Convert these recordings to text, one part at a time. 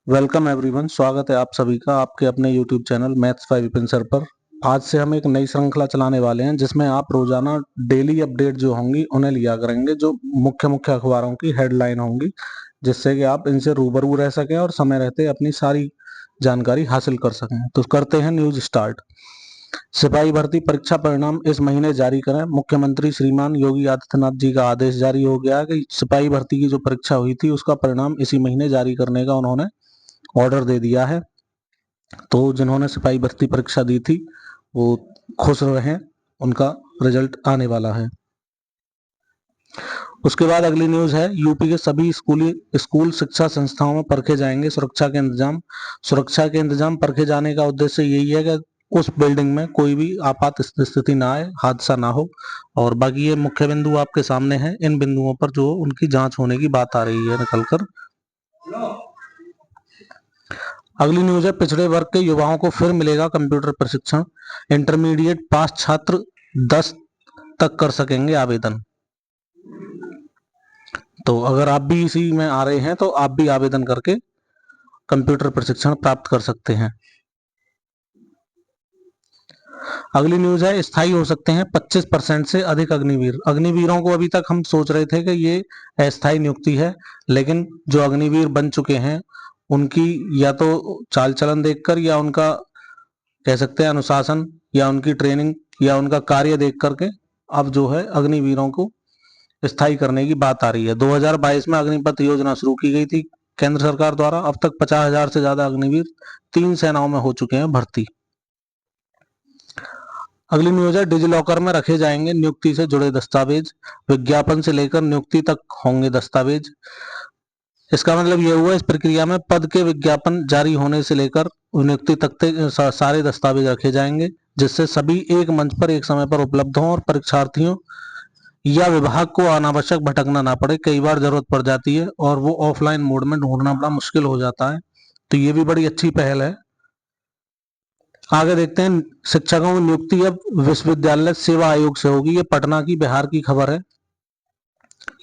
Welcome everyone, स्वागत है आप सभी का आपके अपने YouTube channel maths by Vipin sir पर। आज से हम एक नई श्रृंखला चलाने वाले हैं जिसमें आप रोजाना डेली अपडेट जो होंगी उन्हें लिया करेंगे, जो मुख्य मुख्य अखबारों की हेडलाइन होंगी, जिससे कि आप इनसे रूबरू रह सकें और समय रहते अपनी सारी जानकारी हासिल कर सकें। तो करते हैं न्यूज स्टार्ट। सिपाही भर्ती परीक्षा परिणाम इस महीने जारी करें। मुख्यमंत्री श्रीमान योगी आदित्यनाथ जी का आदेश जारी हो गया है कि सिपाही भर्ती की जो परीक्षा हुई थी उसका परिणाम इसी महीने जारी करने का उन्होंने ऑर्डर दे दिया है। तो जिन्होंने सिपाही भर्ती परीक्षा दी थी वो खुश रहें, उनका रिजल्ट आने वाला है। उसके बाद अगली न्यूज है, यूपी के सभी स्कूल शिक्षा संस्थाओं में परखे जाएंगे सुरक्षा के इंतजाम। सुरक्षा के इंतजाम परखे जाने का उद्देश्य यही है कि उस बिल्डिंग में कोई भी आपात स्थिति ना आए, हादसा ना हो। और बाकी ये मुख्य बिंदु आपके सामने हैं, इन बिंदुओं पर जो उनकी जांच होने की बात आ रही है निकलकर। अगली न्यूज है, पिछड़े वर्ग के युवाओं को फिर मिलेगा कंप्यूटर प्रशिक्षण। इंटरमीडिएट पास छात्र 10 तक कर सकेंगे आवेदन। तो अगर आप भी इसी में आ रहे हैं तो आप भी आवेदन करके कंप्यूटर प्रशिक्षण प्राप्त कर सकते हैं। अगली न्यूज है, स्थायी हो सकते हैं 25% से अधिक अग्निवीर। अग्निवीरों को अभी तक हम सोच रहे थे कि ये अस्थायी नियुक्ति है, लेकिन जो अग्निवीर बन चुके हैं उनकी या तो चाल चलन देखकर या उनका कह सकते हैं अनुशासन या उनकी ट्रेनिंग या उनका कार्य देख करके अब जो है अग्निवीरों को स्थायी करने की बात आ रही है। 2022 में अग्निपथ योजना शुरू की गई थी केंद्र सरकार द्वारा। अब तक 50,000 से ज्यादा अग्निवीर 3 सेनाओं में हो चुके हैं भर्ती। अगली न्यूज है, डिजिलॉकर में रखे जाएंगे नियुक्ति से जुड़े दस्तावेज। विज्ञापन से लेकर नियुक्ति तक होंगे दस्तावेज। इसका मतलब यह हुआ, इस प्रक्रिया में पद के विज्ञापन जारी होने से लेकर नियुक्ति तक सारे दस्तावेज रखे जाएंगे, जिससे सभी एक मंच पर एक समय पर उपलब्ध हों और परीक्षार्थियों या विभाग को अनावश्यक भटकना ना पड़े। कई बार जरूरत पड़ जाती है और वो ऑफलाइन मोड में ढूंढना बड़ा मुश्किल हो जाता है, तो ये भी बड़ी अच्छी पहल है। आगे देखते हैं, शिक्षकों की नियुक्ति अब विश्वविद्यालय सेवा आयोग से होगी। ये पटना की बिहार की खबर है।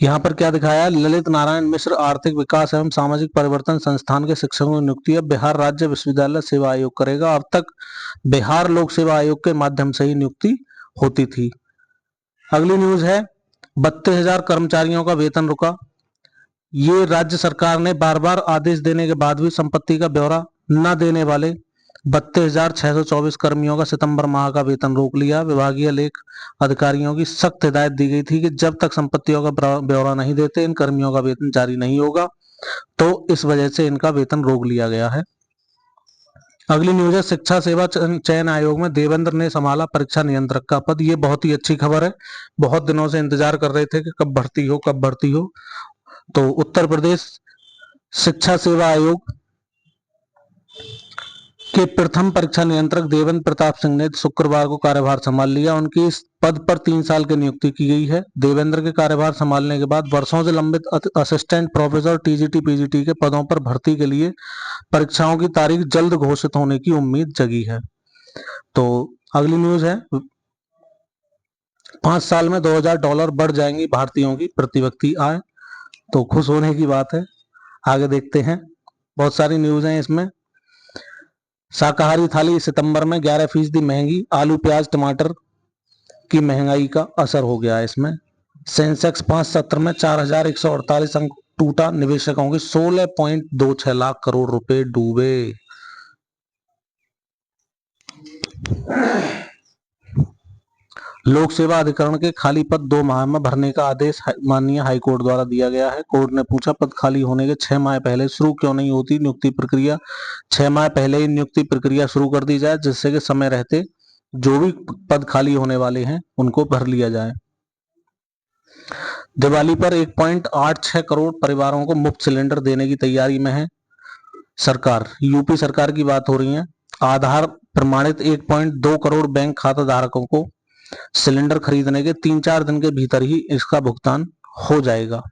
यहाँ पर क्या दिखाया है, ललित नारायण मिश्र आर्थिक विकास एवं सामाजिक परिवर्तन संस्थान के शिक्षकों की नियुक्ति अब बिहार राज्य विश्वविद्यालय सेवा आयोग करेगा। अब तक बिहार लोक सेवा आयोग के माध्यम से ही नियुक्ति होती थी। अगली न्यूज है, 32,000 कर्मचारियों का वेतन रुका। ये राज्य सरकार ने बार बार आदेश देने के बाद भी संपत्ति का ब्यौरा न देने वाले 32,624 कर्मियों का सितंबर माह का वेतन रोक लिया। विभागीय लेख अधिकारियों की सख्त हिदायत दी गई थी कि जब तक संपत्तियों का ब्यौरा नहीं देते इन कर्मियों का वेतन जारी नहीं होगा, तो इस वजह से इनका वेतन रोक लिया गया है। अगली न्यूज है, शिक्षा सेवा चयन आयोग में देवेंद्र ने संभाला परीक्षा नियंत्रक का पद। ये बहुत ही अच्छी खबर है। बहुत दिनों से इंतजार कर रहे थे कि कब भर्ती हो कब भर्ती हो। तो उत्तर प्रदेश शिक्षा सेवा आयोग के प्रथम परीक्षा नियंत्रक देवेंद्र प्रताप सिंह ने शुक्रवार को कार्यभार संभाल लिया। उनकी इस पद पर 3 साल की नियुक्ति की गई है। देवेंद्र के कार्यभार संभालने के बाद वर्षों से लंबित असिस्टेंट प्रोफेसर टीजीटी पीजीटी के पदों पर भर्ती के लिए परीक्षाओं की तारीख जल्द घोषित होने की उम्मीद जगी है। तो अगली न्यूज है, 5 साल में $2,000 बढ़ जाएंगी भारतीयोों की प्रति व्यक्ति आय। तो खुश होने की बात है। आगे देखते हैं, बहुत सारी न्यूज हैं इसमें। शाकाहारी थाली सितंबर में 11% महंगी। आलू प्याज टमाटर की महंगाई का असर हो गया है इसमें। सेंसेक्स 5 सत्र में 4,148 अंक टूटा। निवेशकों के 16.26 लाख करोड़ रुपए डूबे। लोक सेवा अधिकरण के खाली पद 2 माह में भरने का आदेश माननीय हाईकोर्ट द्वारा दिया गया है। कोर्ट ने पूछा, पद खाली होने के 6 माह पहले शुरू क्यों नहीं होती नियुक्ति प्रक्रिया। 6 माह पहले ही नियुक्ति प्रक्रिया शुरू कर दी जाए, जिससे कि समय रहते जो भी पद खाली होने वाले हैं उनको भर लिया जाए। दिवाली पर 1.86 करोड़ परिवारों को मुफ्त सिलेंडर देने की तैयारी में है सरकार। यूपी सरकार की बात हो रही है। आधार प्रमाणित 1.2 करोड़ बैंक खाता धारकों को सिलेंडर खरीदने के 3-4 दिन के भीतर ही इसका भुगतान हो जाएगा।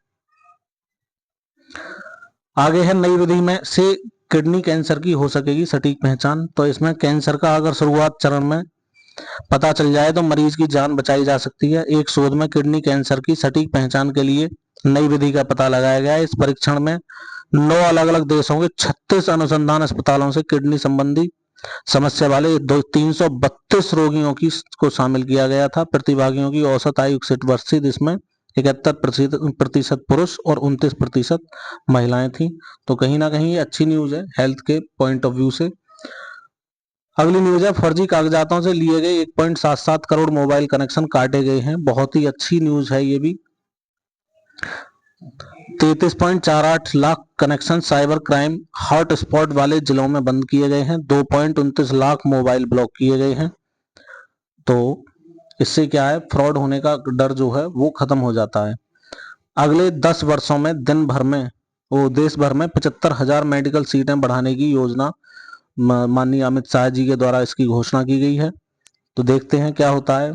आगे है, नई विधि में से किडनी कैंसर की हो सकेगी सटीक पहचान। तो इसमें कैंसर का अगर शुरुआत चरण में पता चल जाए तो मरीज की जान बचाई जा सकती है। एक शोध में किडनी कैंसर की सटीक पहचान के लिए नई विधि का पता लगाया गया है। इस परीक्षण में 9 अलग अलग देशों के 36 अनुसंधान अस्पतालों से किडनी संबंधी समस्या वाले 332 रोगियों को शामिल किया गया था। प्रतिभागियों की औसत आयु 61 वर्ष थी, जिसमें 71% पुरुष और 29% महिलाएं थी। तो कहीं ना कहीं ये अच्छी न्यूज है हेल्थ के पॉइंट ऑफ व्यू से। अगली न्यूज है, फर्जी कागजातों से लिए गए 1.77 करोड़ मोबाइल कनेक्शन काटे गए हैं। बहुत ही अच्छी न्यूज है ये भी। 33.48 lakh connection cyber crime hotspot वाले जिलों में बंद किए गए हैं। 2.29 लाख मोबाइल ब्लॉक किए गए हैं। तो इससे क्या है, फ्रॉड होने का डर जो है वो खत्म हो जाता है। अगले 10 वर्षों में देश भर में 75,000 मेडिकल सीटें बढ़ाने की योजना माननीय अमित शाह जी के द्वारा इसकी घोषणा की गई है। तो देखते हैं क्या होता है।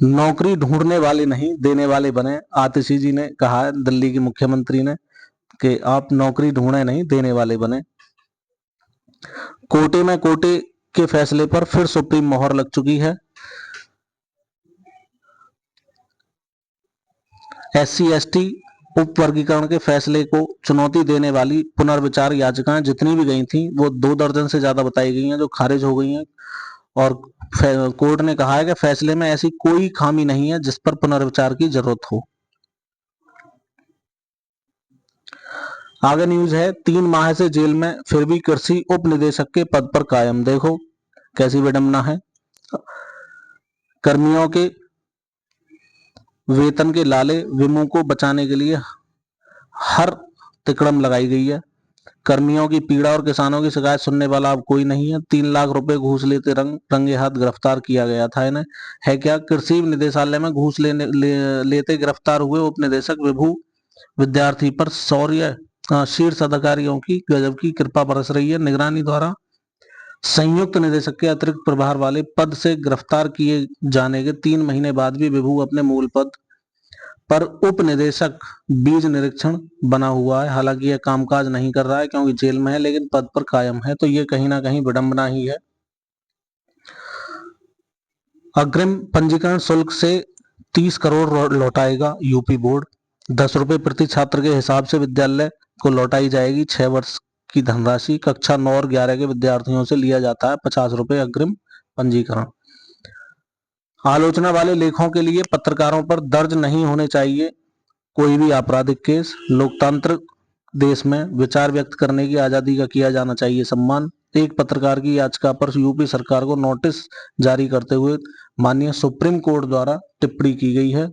नौकरी ढूंढने वाले नहीं देने वाले बने, आतिशी जी ने कहा है, दिल्ली के मुख्यमंत्री ने, कि आप नौकरी ढूंढे नहीं देने वाले बने। कोटे के फैसले पर फिर सुप्रीम मोहर लग चुकी है। SC/ST उप वर्गीकरण के फैसले को चुनौती देने वाली पुनर्विचार याचिकाएं जितनी भी गई थी वो 2 दर्जन से ज्यादा बताई गई हैं, जो खारिज हो गई हैं। और कोर्ट ने कहा है कि फैसले में ऐसी कोई खामी नहीं है जिस पर पुनर्विचार की जरूरत हो। आगे न्यूज है, 3 माह से जेल में फिर भी कृषि उप निदेशक के पद पर कायम। देखो कैसी विडंबना है। कर्मियों के वेतन के लाले विमु को बचाने के लिए हर तिकड़म लगाई गई है। कर्मियों की पीड़ा और किसानों की शिकायत सुनने वाला अब कोई नहीं है। 3 लाख रुपए घूस लेते रंगे हाथ गिरफ्तार किया गया था इन्हें। है क्या, कृषि निदेशालय में घूस लेते गिरफ्तार हुए उप निदेशक विभू विद्यार्थी पर शीर्ष अधिकारियों की गजब की कृपा बरस रही है। निगरानी द्वारा संयुक्त निदेशक के अतिरिक्त प्रभार वाले पद से गिरफ्तार किए जाने के 3 महीने बाद भी विभू अपने मूल पद पर उप निदेशक बीज निरीक्षण बना हुआ है। हालांकि यह कामकाज नहीं कर रहा है क्योंकि जेल में है, लेकिन पद पर कायम है। तो ये कहीं ना कहीं विडंबना ही है। अग्रिम पंजीकरण शुल्क से 30 करोड़ लौटाएगा यूपी बोर्ड। 10 रुपए प्रति छात्र के हिसाब से विद्यालय को लौटाई जाएगी 6 वर्ष की धनराशि। कक्षा 9 और 11 के विद्यार्थियों से लिया जाता है 50 रुपए अग्रिम पंजीकरण। आलोचना वाले लेखों के लिए पत्रकारों पर दर्ज नहीं होने चाहिए कोई भी आपराधिक केस। लोकतांत्रिक देश में विचार व्यक्त करने की आजादी का किया जाना चाहिए सम्मान। एक पत्रकार की याचिका पर यूपी सरकार को नोटिस जारी करते हुए माननीय सुप्रीम कोर्ट द्वारा टिप्पणी की गई है।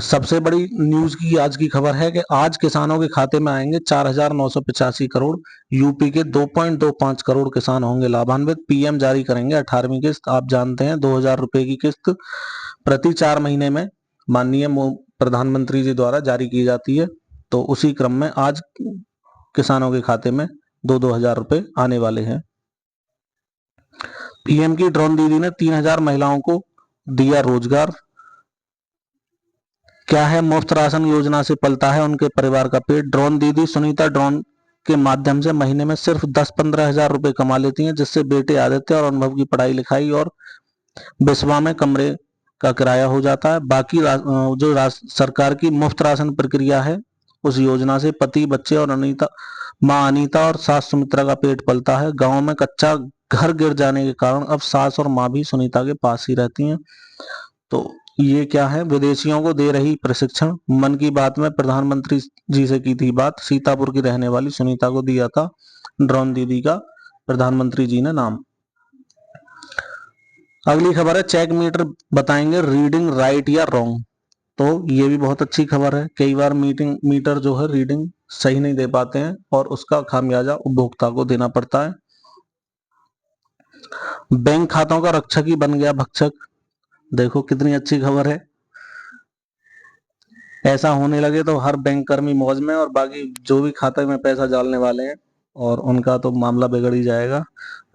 सबसे बड़ी न्यूज की आज की खबर है कि आज किसानों के खाते में आएंगे 4,985 करोड़। यूपी के 2.25 करोड़ किसान होंगे लाभान्वित। पीएम जारी करेंगे 18वीं किस्त। आप जानते हैं 2,000 रुपए की किस्त प्रति 4 महीने में माननीय प्रधानमंत्री जी द्वारा जारी की जाती है। तो उसी क्रम में आज किसानों के खाते में 2-2 हजार रुपए आने वाले हैं। पीएम की ड्रोन दीदी ने 3,000 महिलाओं को दिया रोजगार। क्या है, मुफ्त राशन योजना से पलता है उनके परिवार का पेट। ड्रोन दीदी सुनीता ड्रोन के माध्यम से महीने में सिर्फ 10-15 हजार रुपए कमा लेती हैं, जिससे बेटे आदित्य और अनुभव की पढ़ाई लिखाई और बिस्वा में कमरे का किराया हो जाता है। बाकी जो सरकार की मुफ्त राशन प्रक्रिया है उस योजना से पति, बच्चे और माँ अनीता और सास सुमित्रा का पेट पलता है। गांव में कच्चा घर गिर जाने के कारण अब सास और माँ भी सुनीता के पास ही रहती हैं। तो ये क्या है, विदेशियों को दे रही प्रशिक्षण। मन की बात में प्रधानमंत्री जी से की थी बात। सीतापुर की रहने वाली सुनीता को दिया था ड्रोन दीदी का प्रधानमंत्री जी ने नाम। अगली खबर है, चेक मीटर बताएंगे रीडिंग राइट या रॉन्ग। तो ये भी बहुत अच्छी खबर है। कई बार मीटर जो है रीडिंग सही नहीं दे पाते हैं और उसका खामियाजा उपभोक्ता को देना पड़ता है। बैंक खातों का रक्षक ही बन गया भक्षक। देखो कितनी अच्छी खबर है। ऐसा होने लगे तो हर बैंक कर्मी मौज में, और बाकी जो भी खाते में पैसा डालने वाले हैं और उनका तो मामला बिगड़ ही जाएगा।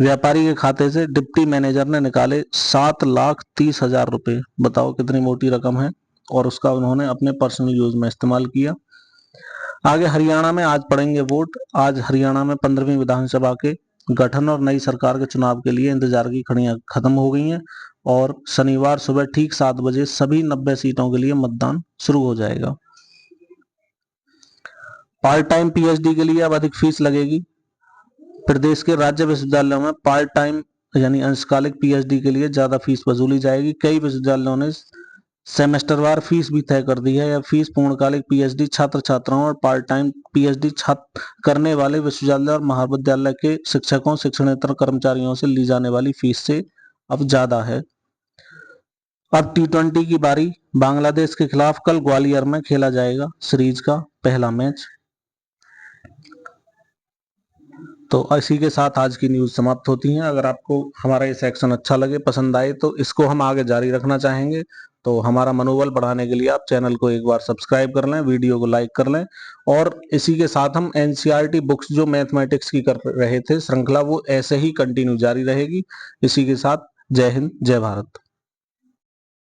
व्यापारी के खाते से डिप्टी मैनेजर ने निकाले 7,30,000 रुपए। बताओ कितनी मोटी रकम है, और उसका उन्होंने अपने पर्सनल यूज में इस्तेमाल किया। आगे हरियाणा में आज पड़ेंगे वोट। आज हरियाणा में 15वीं विधानसभा के गठन और नई सरकार के चुनाव के लिए इंतजार की घड़ियां खत्म हो गई हैं, और शनिवार सुबह ठीक 7 बजे सभी 90 सीटों के लिए मतदान शुरू हो जाएगा। पार्ट टाइम पीएचडी के लिए अब अधिक फीस लगेगी। प्रदेश के राज्य विश्वविद्यालयों में पार्ट टाइम यानी अंशकालिक पीएचडी के लिए ज्यादा फीस वसूली जाएगी। कई विश्वविद्यालयों ने सेमेस्टरवार फीस भी तय कर दी है। यह फीस पूर्णकालिक पीएचडी छात्र छात्राओं और पार्ट टाइम पीएचडी छात्र करने वाले विश्वविद्यालय और महाविद्यालय के शिक्षकों शिक्षणेतर कर्मचारियों से ली जाने वाली फीस से अब ज्यादा है। अब T20 की बारी। बांग्लादेश के खिलाफ कल ग्वालियर में खेला जाएगा सीरीज का पहला मैच। तो इसी के साथ आज की न्यूज समाप्त होती है। अगर आपको हमारा ये सेक्शन अच्छा लगे, पसंद आए, तो इसको हम आगे जारी रखना चाहेंगे। तो हमारा मनोबल बढ़ाने के लिए आप चैनल को एक बार सब्सक्राइब कर लें, वीडियो को लाइक कर लें। और इसी के साथ हम एनसीईआरटी बुक्स जो मैथमेटिक्स की कर रहे थे श्रृंखला, वो ऐसे ही कंटिन्यू जारी रहेगी। इसी के साथ जय हिंद, जय भारत।